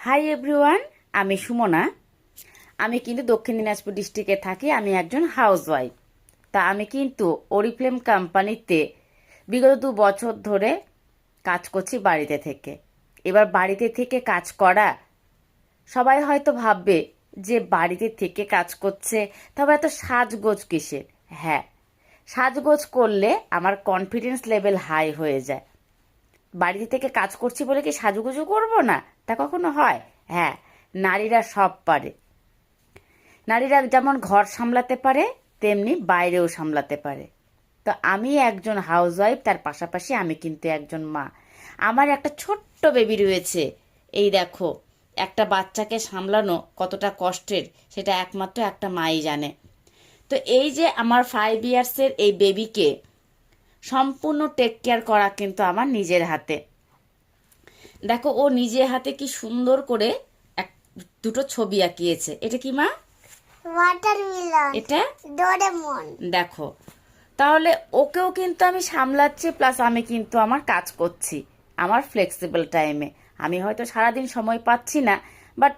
Hi everyone, আমি সুমনা। আমি কিন্তু দক্ষিণ দিনাজপুর ডিস্ট্রিক্টে থাকি। আমি একজন হাউসওয়াইফ। তা আমি কিন্তু অরিফ্লেম কোম্পানিতে বিগত 2 বছর ধরে কাজ করছি বাড়িতে থেকে। এবার বাড়িতে থেকে কাজ করা, সবাই হয়তো ভাববে যে বাড়িতে থেকে কাজ করছে, তবে এত সাজগোজ কিসের? হ্যাঁ, সাজগোজ করলে আমার কনফিডেন্স লেভেল হাই হয়ে যায়। বাড়িতে থেকে কাজ করছি বলে কি সাজুগুজু করবো না? তা কখনো হয়? হ্যাঁ, নারীরা সব পারে। নারীরা যেমন ঘর সামলাতে পারে, তেমনি বাইরেও সামলাতে পারে। তো আমি একজন হাউসওয়াইফ, তার পাশাপাশি আমি কিন্তু একজন মা। আমার একটা ছোট্ট বেবি রয়েছে। এই দেখো, একটা বাচ্চাকে সামলানো কতটা কষ্টের সেটা একমাত্র একটা মাই জানে। তো এই যে আমার 5 ইয়ার্সের এই বেবিকে সম্পূর্ণ টেক কেয়ার করা কিন্তু আমার নিজের হাতে। দেখো, ও নিজের হাতে কি সুন্দর করে দুটো ছবি আঁকিয়েছে। এটা কি মা? ওয়াটারমেলন। এটা ডোরেমন। দেখো, তাহলে ওকেও কিন্তু আমি সামলাচ্ছি, প্লাস আমি কিন্তু আমার কাজ করছি আমার ফ্লেক্সিবল টাইমে। আমি হয়তো সারাদিন সময় পাচ্ছি না, বাট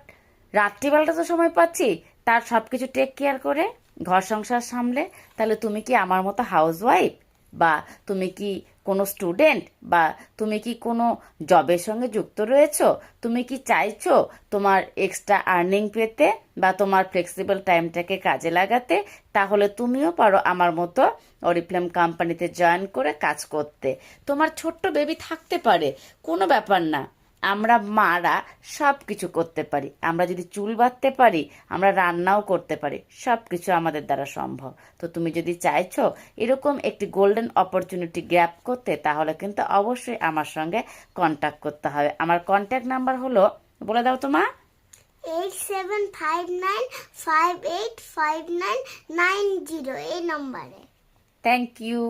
রাত্রিবেলাটা তো সময় পাচ্ছি, তার সব কিছু টেক কেয়ার করে ঘর সংসার সামলে। তাহলে তুমি কি আমার মতো হাউসওয়াইফ, বা তুমি কি কোনো স্টুডেন্ট, বা তুমি কি কোনো জবের সঙ্গে যুক্ত রয়েছো? তুমি কি চাইছো তোমার এক্সট্রা আর্নিং পেতে বা তোমার ফ্লেক্সিবল টাইমটাকে কাজে লাগাতে? তাহলে তুমিও পারো আমার মতো অরিফ্লেম কোম্পানিতে জয়েন করে কাজ করতে। তোমার ছোট্ট বেবি থাকতে পারে, কোনো ব্যাপার না। আমরা মারা সব কিছু করতে পারি। আমরা যদি চুল বাঁধতে পারি, আমরা রান্নাও করতে পারি। সব কিছু আমাদের দ্বারা সম্ভব। তো তুমি যদি চাইছো এরকম একটি গোল্ডেন অপরচুনিটি গ্র্যাব করতে, তাহলে কিন্তু অবশ্যই আমার সঙ্গে কন্ট্যাক্ট করতে হবে। আমার কন্ট্যাক্ট নাম্বার হলো, বলে দাও তো মা। 8759585990 এই নম্বরে। Thank you.